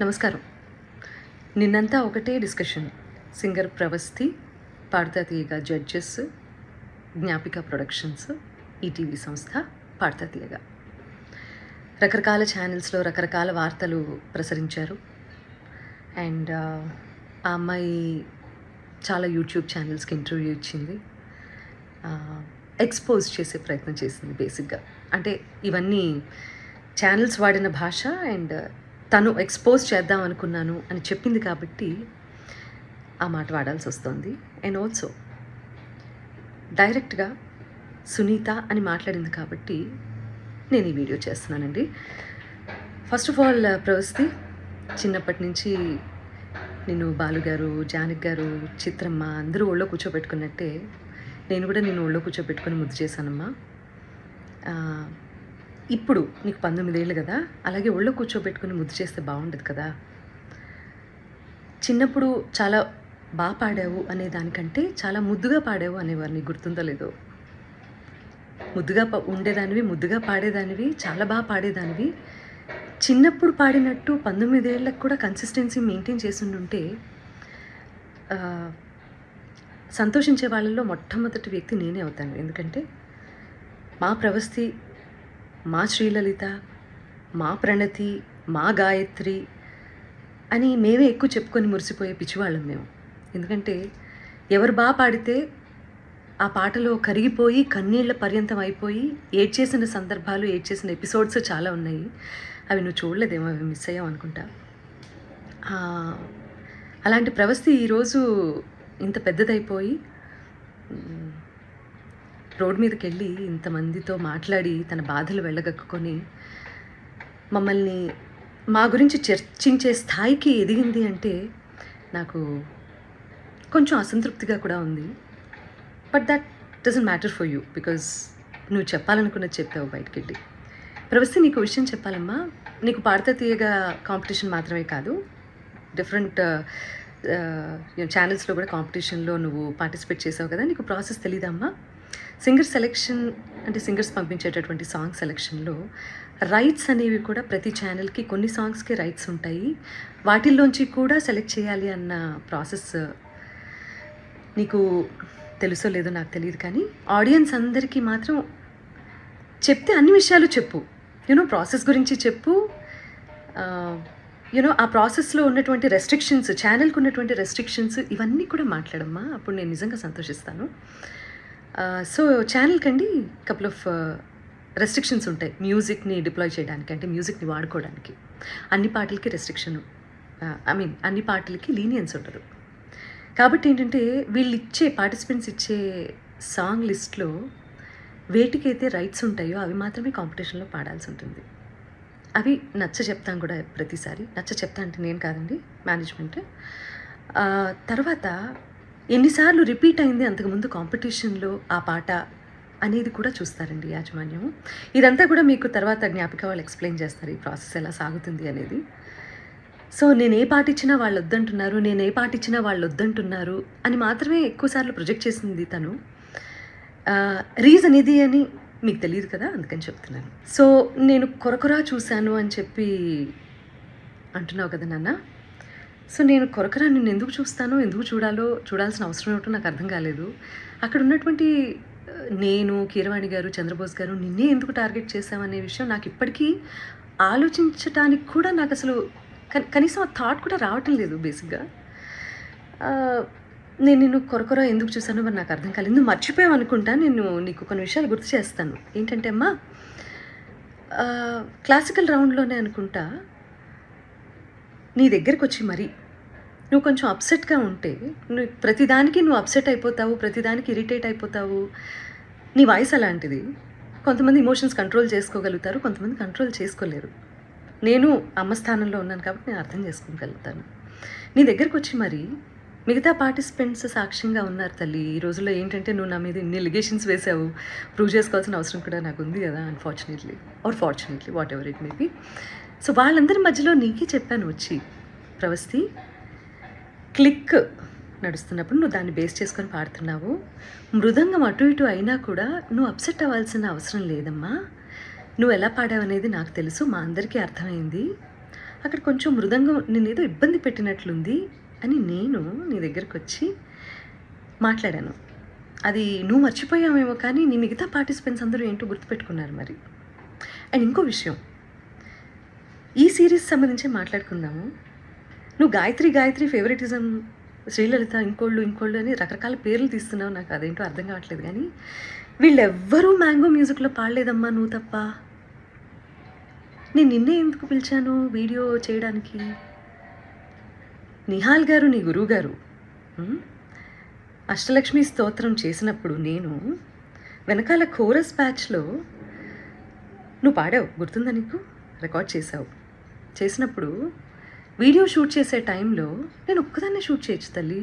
నమస్కారం. నిన్నంతా ఒకటే డిస్కషన్. సింగర్ ప్రవస్థి, పాడతా తీయగా జడ్జెస్, జ్ఞాపిక ప్రొడక్షన్స్, ఈటీవీ సంస్థ, పాడతా తీయగా. రకరకాల ఛానల్స్లో రకరకాల వార్తలు ప్రసరించారు. అండ్ ఆ అమ్మాయి చాలా యూట్యూబ్ ఛానల్స్కి ఇంటర్వ్యూ ఇచ్చింది. ఎక్స్పోజ్ చేసే ప్రయత్నం చేసింది బేసిక్గా. అంటే ఇవన్నీ ఛానల్స్ వాడిన భాష అండ్ తను ఎక్స్పోజ్ చేద్దాం అనుకున్నాను అని చెప్పింది కాబట్టి ఆ మాట వాడాల్సి వస్తుంది. అండ్ ఆల్సో డైరెక్ట్గా సునీత అని మాట్లాడింది కాబట్టి నేను ఈ వీడియో చేస్తున్నానండి. ఫస్ట్ ఆఫ్ ఆల్ ప్రవస్థి, చిన్నప్పటి నుంచి నిన్ను బాలుగారు, జానక్ గారు, చిత్రమ్మ అందరూ ఒళ్ళో కూర్చోబెట్టుకున్నట్టే నేను కూడా నిన్ను ఒళ్ళో కూర్చోబెట్టుకుని ముద్దు చేశానమ్మా. ఇప్పుడు నీకు 19 ఏళ్ళు కదా, అలాగే ఒళ్ళో కూర్చోబెట్టుకుని ముద్దు చేస్తే బాగుండదు కదా. చిన్నప్పుడు చాలా బాగా పాడావు అనే దానికంటే చాలా ముద్దుగా పాడావు అనేవారు. నీకు గుర్తుందో లేదో. ముద్దుగా ఉండేదానివి, ముద్దుగా పాడేదానివి, చాలా బాగా పాడేదానివి. చిన్నప్పుడు పాడినట్టు 19 ఏళ్ళకు కూడా కన్సిస్టెన్సీ మెయింటైన్ చేసి ఉంటే సంతోషించే వాళ్ళల్లో మొట్టమొదటి వ్యక్తి నేనే అవుతాను. ఎందుకంటే మా ప్రవస్థి, మా శ్రీలలిత, మా ప్రణతి, మా గాయత్రి అని మేమే ఎక్కువ చెప్పుకొని మురిసిపోయే పిచ్చివాళ్ళం మేము. ఎందుకంటే ఎవరు బాగా పాడితే ఆ పాటలో కరిగిపోయి కన్నీళ్ల పర్యంతం అయిపోయి ఏడ్చేసిన సందర్భాలు, ఏడ్చేసిన ఎపిసోడ్స్ చాలా ఉన్నాయి. అవి నువ్వు చూడలేదేమో, అవి మిస్ అయ్యావు అనుకుంటా. అలాంటి ప్రవస్థి ఈరోజు ఇంత పెద్దదైపోయి రోడ్ మీదకి వెళ్ళి ఇంతమందితో మాట్లాడి తన బాధలు వెళ్ళగక్కుని మమ్మల్ని మా గురించి చర్చించే స్థాయికి ఎదిగింది అంటే నాకు కొంచెం అసంతృప్తిగా కూడా ఉంది. But that doesn't matter for you, because నువ్వు చెప్పాలనుకున్నది చెప్పావు బయటికి వెళ్ళి. ప్రవస్థి, నీకు విషయం చెప్పాలమ్మా. నీకు పాడతా తీయగా కాంపిటీషన్ మాత్రమే కాదు, డిఫరెంట్ ఛానల్స్లో కూడా కాంపిటీషన్లో నువ్వు పార్టిసిపేట్ చేసావు కదా. నీకు ప్రాసెస్ తెలీదమ్మా. సింగర్ సెలెక్షన్ అంటే సింగర్స్ పంపించేటటువంటి సాంగ్ సెలెక్షన్లో రైట్స్ అనేవి కూడా ప్రతి ఛానల్కి కొన్ని సాంగ్స్కి రైట్స్ ఉంటాయి. వాటిల్లోంచి కూడా సెలెక్ట్ చేయాలి అన్న ప్రాసెస్ నీకు తెలుసో లేదో నాకు తెలియదు, కానీ ఆడియన్స్ అందరికీ మాత్రం చెప్తే అన్ని విషయాలు చెప్పు. ప్రాసెస్ గురించి చెప్పు. ఆ ప్రాసెస్లో ఉన్నటువంటి రెస్ట్రిక్షన్స్, ఛానల్కి ఉన్నటువంటి రెస్ట్రిక్షన్స్ ఇవన్నీ కూడా మాట్లాడమ్మా. అప్పుడు నేను నిజంగా సంతోషిస్తాను. సో ఛానల్కి అండి కపుల్ ఆఫ్ రెస్ట్రిక్షన్స్ ఉంటాయి. మ్యూజిక్ని డిప్లాయ్ చేయడానికి, అంటే మ్యూజిక్ని వాడుకోవడానికి అన్ని పాటలకి రెస్ట్రిక్షన్, అన్ని పాటలకి లీనియన్స్ ఉండదు. కాబట్టి ఏంటంటే వీళ్ళు పార్టిసిపెంట్స్ ఇచ్చే సాంగ్ లిస్ట్లో వేటికైతే రైట్స్ ఉంటాయో అవి మాత్రమే కాంపిటీషన్లో పాడాల్సి ఉంటుంది. అవి నచ్చ చెప్తాను కూడా ప్రతిసారి. నచ్చ చెప్తా అంటే నేను కాదండి, మేనేజ్మెంట్. తర్వాత ఎన్నిసార్లు రిపీట్ అయింది అంతకుముందు కాంపిటీషన్లో ఆ పాట అనేది కూడా చూస్తారండి యాజమాన్యం. ఇదంతా కూడా మీకు తర్వాత జ్ఞాపిక వాళ్ళు ఎక్స్ప్లెయిన్ చేస్తారు ఈ ప్రాసెస్ ఎలా సాగుతుంది అనేది. సో నేను ఏ పాట ఇచ్చినా వాళ్ళు వద్దంటున్నారు, నేను ఏ పాట ఇచ్చినా వాళ్ళు వద్దంటున్నారు అని మాత్రమే ఎక్కువసార్లు ప్రొజెక్ట్ చేసింది తను. రీజన్ ఇది అని మీకు తెలియదు కదా, అందుకని చెప్తున్నాను. సో నేను కొరకొరా చూశాను అని చెప్పి అంటున్నావు కదా నాన్న. సో నేను కొరకరా నిన్ను ఎందుకు చూస్తానో, ఎందుకు చూడాల్సిన అవసరం ఏమిటో నాకు అర్థం కాలేదు. అక్కడ ఉన్నటువంటి నేను, కీరవాణి గారు, చంద్రబోస్ గారు నిన్నే ఎందుకు టార్గెట్ చేశామనే విషయం నాకు ఇప్పటికీ ఆలోచించడానికి కూడా నాకు అసలు కనీసం ఆ థాట్ కూడా రావటం లేదు. బేసిక్గా నేను నిన్ను కొరకొరా ఎందుకు చూసానో మరి నాకు అర్థం కాలేదు. నువ్వు మర్చిపోయావు అనుకుంటా. నేను నీకు కొన్ని విషయాలు గుర్తు చేస్తాను. ఏంటంటే అమ్మా, క్లాసికల్ రౌండ్లోనే అనుకుంటా నీ దగ్గరికి వచ్చి మరి నువ్వు కొంచెం అప్సెట్గా ఉంటే, ప్రతిదానికి నువ్వు అప్సెట్ అయిపోతావు, ప్రతిదానికి ఇరిటేట్ అయిపోతావు. నీ వాయిస్ అలాంటిది. కొంతమంది ఇమోషన్స్ కంట్రోల్ చేసుకోగలుగుతారు, కొంతమంది కంట్రోల్ చేసుకోలేరు. నేను అమ్మ స్థానంలో ఉన్నాను కాబట్టి నేను అర్థం చేసుకోగలుగుతాను. నీ దగ్గరికి వచ్చి మరి మిగతా పార్టిసిపెంట్స్ సాక్ష్యంగా ఉన్నారు తల్లి. ఈ రోజుల్లో ఏంటంటే నువ్వు నా మీద ఇన్ని ఎలిగేషన్స్ వేసావు, ప్రూవ్ చేసుకోవాల్సిన అవసరం కూడా నాకు ఉంది కదా, unfortunately are fortunately, what ever it may be. So వాళ్ళందరి మధ్యలో నీకే చెప్పాను వచ్చి, ప్రవస్థి క్లిక్ నడుస్తున్నప్పుడు నువ్వు దాన్ని బేస్ చేసుకొని పాడుతున్నావు. మృదంగం అటు ఇటు అయినా కూడా నువ్వు అప్సెట్ అవ్వాల్సిన అవసరం లేదమ్మా. నువ్వు ఎలా పాడావనేది నాకు తెలుసు, మా అందరికీ అర్థమైంది. అక్కడ కొంచెం మృదంగం నేనేదో ఇబ్బంది పెట్టినట్లుంది అని నేను నీ దగ్గరికి వచ్చి మాట్లాడాను. అది నువ్వు మర్చిపోయావేమో కానీ నీ మిగతా పార్టిసిపెంట్స్ అందరూ ఏంటో గుర్తుపెట్టుకున్నారు మరి. అండ్ ఇంకో విషయం, ఈ సీరీస్ సంబంధించి మాట్లాడుకుందాము. నువ్వు గాయత్రి ఫేవరెటిజం, శ్రీలలిత ఇంకోళ్ళు అని రకరకాల పేర్లు తీస్తున్నావు. నాకు అదేంటో అర్థం కావట్లేదు. కానీ వీళ్ళెవ్వరూ మ్యాంగో మ్యూజిక్లో పాడలేదమ్మా, నువ్వు తప్ప. నేను నిన్నే ఎందుకు పిలిచాను వీడియో చేయడానికి? నిహాల్ గారు నీ గురువు గారు అష్టలక్ష్మి స్తోత్రం చేసినప్పుడు నేను వెనకాల కోరస్ బ్యాచ్లో నువ్వు పాడావు, గుర్తుందా నీకు? రికార్డ్ చేసినప్పుడు వీడియో షూట్ చేసే టైంలో నేను ఒక్కదాన్నే షూట్ చేయొచ్చు తల్లి.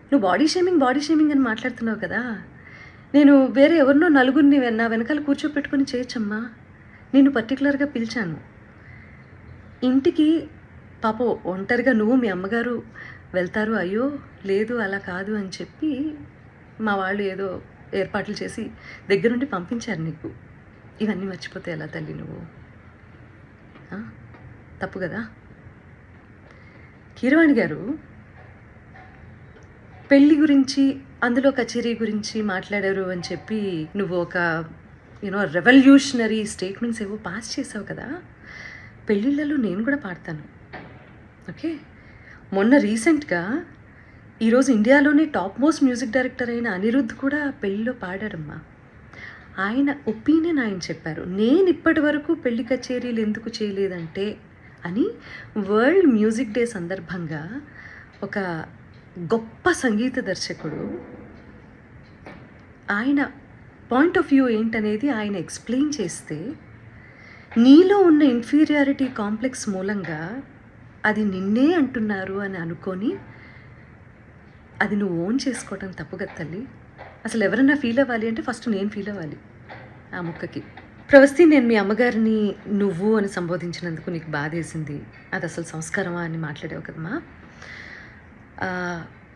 నువ్వు బాడీ షేమింగ్ అని మాట్లాడుతున్నావు కదా, నేను వేరే ఎవరినో నలుగురిని నా వెనకాల కూర్చోపెట్టుకొని చేయొచ్చమ్మా. నేను పర్టికులర్గా పిలిచాను ఇంటికి. పాపం ఒంటరిగా నువ్వు మీ అమ్మగారు వెళ్తారు, అయ్యో లేదు అలా కాదు అని చెప్పి మా వాళ్ళు ఏదో ఏర్పాట్లు చేసి దగ్గరుండి పంపించారు నీకు. ఇవన్నీ మర్చిపోతే ఎలా తల్లి నువ్వు? తప్పు కదా. కీరవాణి గారు పెళ్ళి గురించి, అందులో కచేరీ గురించి మాట్లాడారు అని చెప్పి నువ్వు ఒక రెవల్యూషనరీ స్టేట్మెంట్స్ ఏవో పాస్ చేసావు కదా. పెళ్ళిళ్ళలో నేను కూడా పాడతాను, ఓకే? మొన్న రీసెంట్గా ఈరోజు ఇండియాలోనే టాప్ మోస్ట్ మ్యూజిక్ డైరెక్టర్ అయిన అనిరుద్ధ్ కూడా పెళ్ళిలో పాడాడమ్మా. ఆయన ఒపీనియన్ ఆయన చెప్పారు. నేను ఇప్పటి వరకు పెళ్లి కచేరీలు ఎందుకు చేయలేదంటే అని వరల్డ్ మ్యూజిక్ డే సందర్భంగా ఒక గొప్ప సంగీత దర్శకుడు ఆయన పాయింట్ ఆఫ్ వ్యూ ఏంటనేది ఆయన ఎక్స్ప్లెయిన్ చేస్తే, నీలో ఉన్న ఇన్ఫీరియారిటీ కాంప్లెక్స్ మూలంగా అది నిన్నే అంటున్నారు అని అనుకొని అది నువ్వు ఓన్ చేసుకోవటం తప్పు కదా తల్లి. అసలు ఎవరన్నా ఫీల్ అవ్వాలి అంటే ఫస్ట్ నేను ఫీల్ అవ్వాలి ఆ ముక్కకి. ప్రవస్తి, నేను మీ అమ్మగారిని నువ్వు అని సంబోధించినందుకు నీకు బాధేసింది, అది అసలు సంస్కారమా అని మాట్లాడావు కదమ్మా.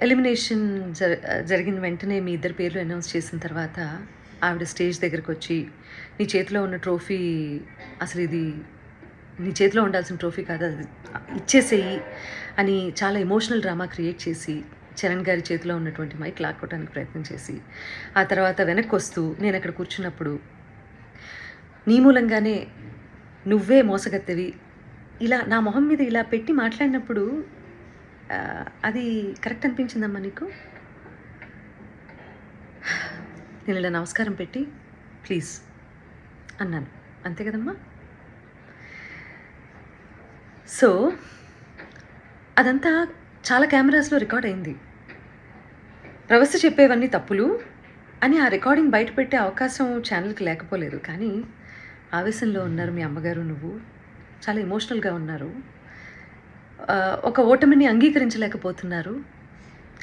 ఎలిమినేషన్ జరిగిన వెంటనే మీ ఇద్దరు పేర్లు అనౌన్స్ చేసిన తర్వాత ఆవిడ స్టేజ్ దగ్గరకు వచ్చి నీ చేతిలో ఉన్న ట్రోఫీ, అసలు ఇది నీ చేతిలో ఉండాల్సిన ట్రోఫీ కాదు, అది ఇచ్చేసేయి అని చాలా ఎమోషనల్ డ్రామా క్రియేట్ చేసి చరణ్ గారి చేతిలో ఉన్నటువంటి మైక్ లాక్కోవడానికి ప్రయత్నం చేసి, ఆ తర్వాత వెనక్కి వస్తూ నేను అక్కడ కూర్చున్నప్పుడు నీ మూలంగానే నువ్వే మోసగత్తెవి ఇలా నా మొహం మీద ఇలా పెట్టి మాట్లాడినప్పుడు అది కరెక్ట్ అనిపించిందమ్మా నీకు? నేను ఇలా నమస్కారం పెట్టి ప్లీజ్ అన్నాను, అంతే కదమ్మా. సో అదంతా చాలా కెమెరాస్లో రికార్డ్ అయింది. ప్రవస్తి చెప్పేవన్నీ తప్పులు అని ఆ రికార్డింగ్ బయట పెట్టే అవకాశం ఛానల్కి లేకపోలేదు. కానీ ఆవేశంలో ఉన్నారు మీ అమ్మగారు, నువ్వు చాలా ఎమోషనల్గా ఉన్నారు, ఒక ఓటమిని అంగీకరించలేకపోతున్నారు.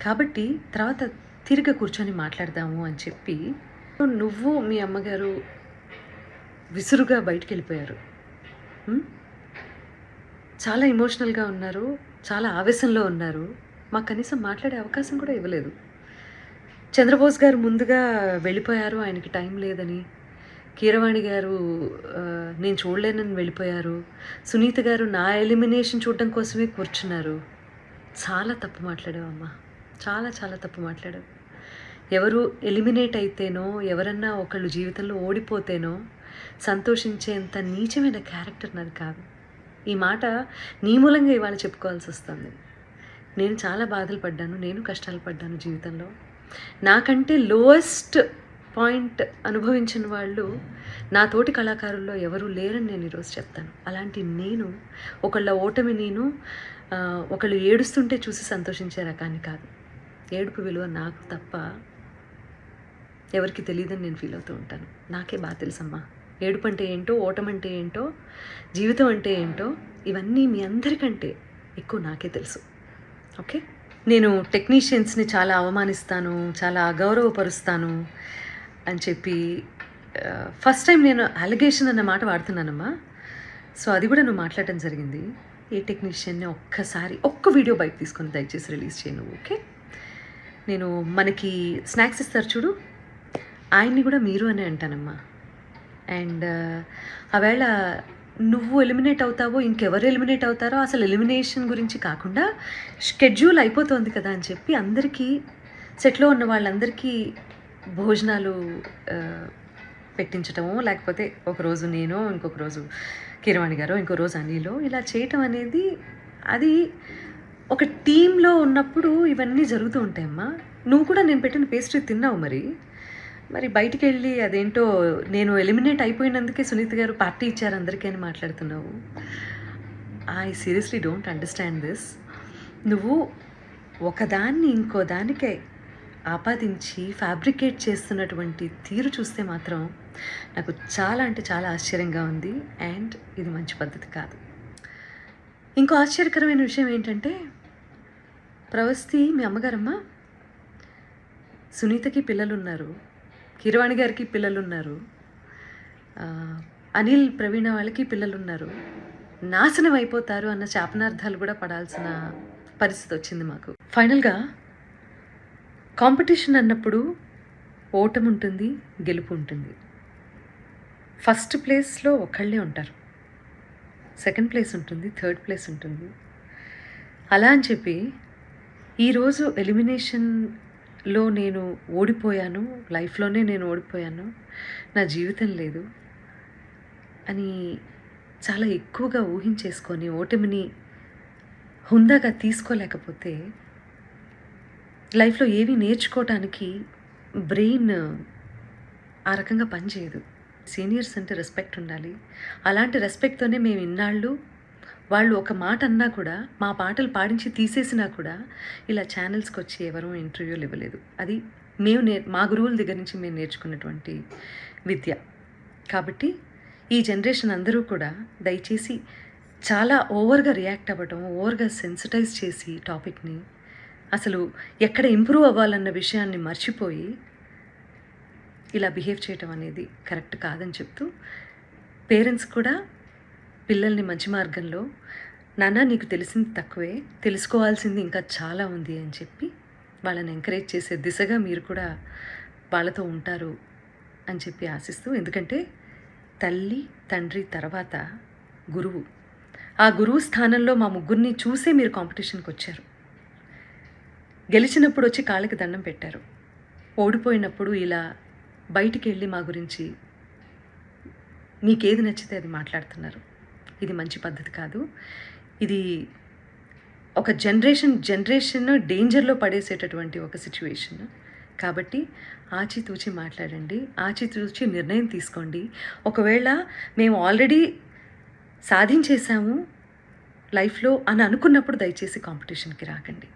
కాబట్టి తర్వాత తిరిగి కూర్చొని మాట్లాడదాము అని చెప్పి నువ్వు మీ అమ్మగారు విసురుగా బయటికి వెళ్ళిపోయారు. చాలా ఎమోషనల్గా ఉన్నారు, చాలా ఆవేశంలో ఉన్నారు. మాకు కనీసం మాట్లాడే అవకాశం కూడా ఇవ్వలేదు. చంద్రబోస్ గారు ముందుగా వెళ్ళిపోయారు, ఆయనకి టైం లేదని. కీరవాణి గారు నేను చూడలేనని వెళ్ళిపోయారు. సునీత గారు నా ఎలిమినేషన్ చూడడం కోసమే కూర్చున్నారు. చాలా తప్పు మాట్లాడావమ్మా, చాలా చాలా తప్పు మాట్లాడావు. ఎవరు ఎలిమినేట్ అయితేనో, ఎవరన్నా ఒకళ్ళు జీవితంలో ఓడిపోతేనో సంతోషించేంత నీచమైన క్యారెక్టర్ నాది కాదు. ఈ మాట నీ మూలంగా ఇవాళ చెప్పుకోవాల్సి వస్తుంది. నేను చాలా బాధలు పడ్డాను, నేను కష్టాలు పడ్డాను జీవితంలో. నాకంటే లోయెస్ట్ పాయింట్ అనుభవించిన వాళ్ళు నా తోటి కళాకారుల్లో ఎవరూ లేరని నేను ఈరోజు చెప్తాను. అలాంటి నేను ఒకళ్ళ ఓటమి, నేను ఒకళ్ళు ఏడుస్తుంటే చూసి సంతోషించే రకాన్ని కాదు. ఏడుపు విలువ నాకు తప్ప ఎవరికి తెలియదని నేను ఫీల్ అవుతూ ఉంటాను. నాకే బాగా తెలుసమ్మా ఏడుపు అంటే ఏంటో, ఓటమంటే ఏంటో, జీవితం అంటే ఏంటో. ఇవన్నీ మీ అందరికంటే ఎక్కువ నాకే తెలుసు, ఓకే? నేను టెక్నీషియన్స్ని చాలా అవమానిస్తాను, చాలా అగౌరవపరుస్తాను అని చెప్పి ఫస్ట్ టైం నేను అలిగేషన్ అన్న మాట వాడుతున్నానమ్మా. సో అది కూడా నువ్వు మాట్లాడటం జరిగింది. ఏ టెక్నీషియన్ని ఒక్క వీడియో బయట తీసుకొని దయచేసి రిలీజ్ చేయను, ఓకే? నేను మనకి స్నాక్స్ ఇస్తారు చూడు, ఆయన్ని కూడా మీరు అనే అంటానమ్మా. అండ్ ఆవేళ నువ్వు ఎలిమినేట్ అవుతావో ఇంకెవరు ఎలిమినేట్ అవుతారో అసలు ఎలిమినేషన్ గురించి కాకుండా షెడ్యూల్ అయిపోతుంది కదా అని చెప్పి అందరికీ సెట్లో ఉన్న వాళ్ళందరికీ భోజనాలు పెట్టించటము, లేకపోతే ఒకరోజు నేను, ఇంకొక రోజు కీరవాణి గారు, ఇంకో రోజు అనిలో, ఇలా చేయటం అనేది అది ఒక టీంలో ఉన్నప్పుడు ఇవన్నీ జరుగుతూ ఉంటాయమ్మా. నువ్వు కూడా నేను పెట్టిన పేస్ట్రీ తిన్నావు మరి బయటికి వెళ్ళి అదేంటో నేను ఎలిమినేట్ అయిపోయినందుకే సునీత గారు పార్టీ ఇచ్చారు అందరికీ అని మాట్లాడుతున్నావు. I seriously don't understand this. నువ్వు ఒకదాన్ని ఇంకో దానికే ఆపాదించి ఫ్యాబ్రికేట్ చేస్తున్నటువంటి తీరు చూస్తే మాత్రం నాకు చాలా అంటే చాలా ఆశ్చర్యంగా ఉంది. అండ్ ఇది మంచి పద్ధతి కాదు. ఇంకో ఆశ్చర్యకరమైన విషయం ఏంటంటే, ప్రవస్తి మీ అమ్మగారమ్మ, సునీతకి పిల్లలు ఉన్నారు, కీరవాణి గారికి పిల్లలు ఉన్నారు, అనిల్ ప్రవీణ వాళ్ళకి పిల్లలు ఉన్నారు, నాశనం అయిపోతారు అన్న శాపనార్థాలు కూడా పడాల్సిన పరిస్థితి వచ్చింది మాకు. ఫైనల్గా కాంపిటీషన్ అన్నప్పుడు ఓటమి ఉంటుంది, గెలుపు ఉంటుంది. ఫస్ట్ ప్లేస్లో ఒకళ్ళే ఉంటారు, సెకండ్ ప్లేస్ ఉంటుంది, థర్డ్ ప్లేస్ ఉంటుంది. అలా అని చెప్పి ఈరోజు ఎలిమినేషన్లో నేను ఓడిపోయాను, లైఫ్లోనే నేను ఓడిపోయాను, నా జీవితం లేదు అని చాలా ఎక్కువగా ఊహించేసుకొని ఓటమిని హుందాగా తీసుకోలేకపోతే లైఫ్లో ఏవి నేర్చుకోవటానికి బ్రెయిన్ ఆ రకంగా పనిచేయదు. సీనియర్స్ అంటే రెస్పెక్ట్ ఉండాలి. అలాంటి రెస్పెక్ట్తోనే మేము ఇన్నాళ్ళు వాళ్ళు ఒక మాట అన్నా కూడా, మా పాటలు పాడించి తీసేసినా కూడా ఇలా ఛానల్స్కి వచ్చి ఎవరూ ఇంటర్వ్యూలు ఇవ్వలేదు. అది మేము మా గురువుల దగ్గర నుంచి మేము నేర్చుకున్నటువంటి విద్య. కాబట్టి ఈ జనరేషన్ అందరూ కూడా దయచేసి చాలా ఓవర్గా రియాక్ట్ అవ్వటం, ఓవర్గా సెన్సిటైజ్ చేసి టాపిక్ని అసలు ఎక్కడ ఇంప్రూవ్ అవ్వాలన్న విషయాన్ని మర్చిపోయి ఇలా బిహేవ్ చేయటం అనేది కరెక్ట్ కాదని చెప్తూ, పేరెంట్స్ కూడా పిల్లల్ని మంచి మార్గంలో, నాన్న నీకు తెలిసింది తక్కువే, తెలుసుకోవాల్సింది ఇంకా చాలా ఉంది అని చెప్పి వాళ్ళని ఎంకరేజ్ చేసే దిశగా మీరు కూడా వాళ్ళతో ఉంటారు అని చెప్పి ఆశిస్తూ, ఎందుకంటే తల్లి తండ్రి తర్వాత గురువు, ఆ గురువు స్థానంలో మా ముగ్గురిని చూసే మీరు కాంపిటీషన్కి వచ్చారు. గెలిచినప్పుడు వచ్చి కాళ్ళకి దండం పెట్టారు, ఓడిపోయినప్పుడు ఇలా బయటికి వెళ్ళి మా గురించి మీకేది నచ్చితే అది మాట్లాడుతున్నారు. ఇది మంచి పద్ధతి కాదు. ఇది ఒక జనరేషన్ డేంజర్లో పడేసేటటువంటి ఒక సిచ్యువేషన్. కాబట్టి ఆచితూచి మాట్లాడండి, ఆచితూచి నిర్ణయం తీసుకోండి. ఒకవేళ మేము ఆల్రెడీ సాధించేశాము లైఫ్లో అని అనుకున్నప్పుడు దయచేసి కాంపిటీషన్కి రాకండి.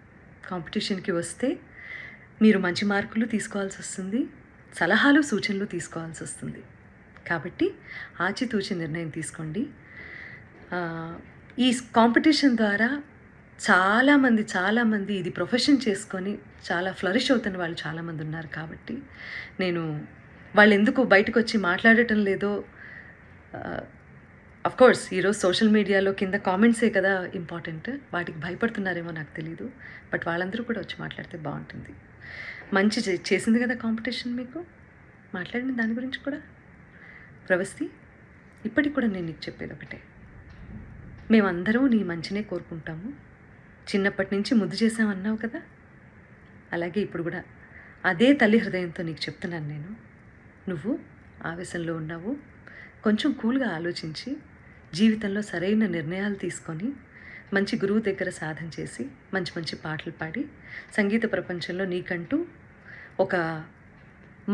కాంపిటీషన్కి వస్తే మీరు మంచి మార్కులు తీసుకోవాల్సి వస్తుంది, సలహాలు సూచనలు తీసుకోవాల్సి వస్తుంది. కాబట్టి ఆచితూచి నిర్ణయం తీసుకోండి. ఈ కాంపిటీషన్ ద్వారా చాలామంది ఇది ప్రొఫెషన్ చేసుకొని చాలా ఫ్లరిష్ అవుతున్న వాళ్ళు చాలామంది ఉన్నారు. కాబట్టి నేను వాళ్ళు ఎందుకు బయటకు వచ్చి మాట్లాడటం లేదో, అఫ్కోర్స్ ఈరోజు సోషల్ మీడియాలో కింద కామెంట్సే కదా ఇంపార్టెంట్, వాటికి భయపడుతున్నారేమో నాకు తెలీదు. బట్ వాళ్ళందరూ కూడా వచ్చి మాట్లాడితే బాగుంటుంది. మంచి చేసింది కదా కాంపిటీషన్, మీకు మాట్లాడిన దాని గురించి కూడా. ప్రవస్తి, ఇప్పటికి కూడా నేను నీకు చెప్పేది ఒకటే, మేమందరం నీ మంచినే కోరుకుంటాము. చిన్నప్పటి నుంచి ముద్దు చేసామన్నావు కదా, అలాగే ఇప్పుడు కూడా అదే తల్లి హృదయంతో నీకు చెప్తున్నాను నేను. నువ్వు ఆవేశంలో ఉన్నావు, కొంచెం కూల్గా ఆలోచించి జీవితంలో సరైన నిర్ణయాలు తీసుకొని మంచి గురువు దగ్గర సాధన చేసి మంచి పాటలు పాడి సంగీత ప్రపంచంలో నీకంటూ ఒక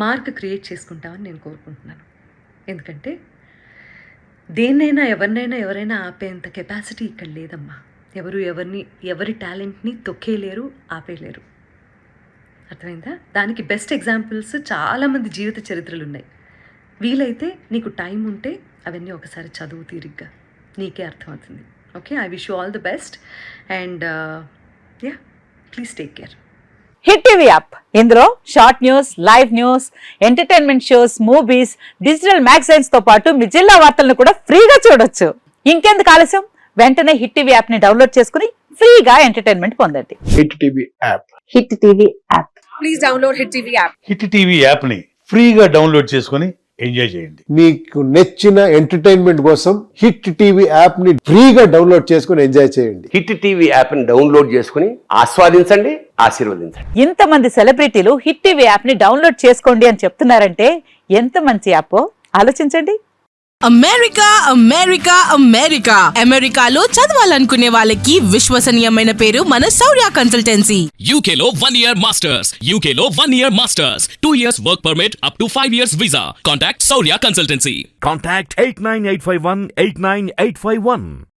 మార్క్ క్రియేట్ చేసుకుంటామని నేను కోరుకుంటున్నాను. ఎందుకంటే దేన్నైనా ఎవరైనా ఆపేంత కెపాసిటీ ఇక్కడ లేదమ్మా. ఎవరి టాలెంట్ని తొక్కేయలేరు, ఆపేయలేరు. అర్థమైందా? దానికి బెస్ట్ ఎగ్జాంపుల్స్ చాలామంది జీవిత చరిత్రలు ఉన్నాయి. వీలైతే నీకు టైం ఉంటే అవన్నీ ఒకసారి చదువు తీరిగ్గా, నీకే అర్థమవుతుంది. Okay, I wish you all the best and yeah, please take care. Hit TV app, ఇందులో short news, live news, entertainment shows, movies, digital magazines తో పాటు మీ జిల్లా వార్తలను కూడా ఫ్రీగా చూడొచ్చు. ఇంకెందుకు ఆలస్యం, వెంటనే హిట్ టీవీ యాప్ ని డౌన్లోడ్ చేసుకుని ఫ్రీగా ఎంటర్టైన్మెంట్ పొందండి. Hit TV app. Hit TV app. Please download Hit TV app. Hit TV app ని ఫ్రీగా డౌన్లోడ్ చేసుకొని ఎంజాయ్ చేయండి. మీకు నచ్చిన ఎంటర్టైన్మెంట్ కోసం హిట్ టీవీ యాప్ ని ఫ్రీగా డౌన్లోడ్ చేసుకుని ఎంజాయ్ చేయండి. హిట్ టీవీ యాప్ ని డౌన్లోడ్ చేసుకుని ఆస్వాదించండి, ఆశీర్వదించండి. ఇంతమంది సెలబ్రిటీలు హిట్ టీవీ యాప్ ని డౌన్లోడ్ చేసుకోండి అని చెప్తున్నారంటే ఎంత మంచి యాప్ ఆలోచించండి. అమెరికా అమెరికా అమెరికా అమెరికాలో చదవాలనుకునే వాళ్ళకి విశ్వసనీయమైన పేరు మన శౌర్య కన్సల్టెన్సీ. UK లో 1 year masters. UK లో 1 year masters. 2 years work permit up to 5 years visa. Contact Saurya Consultancy. Contact 89851 89851.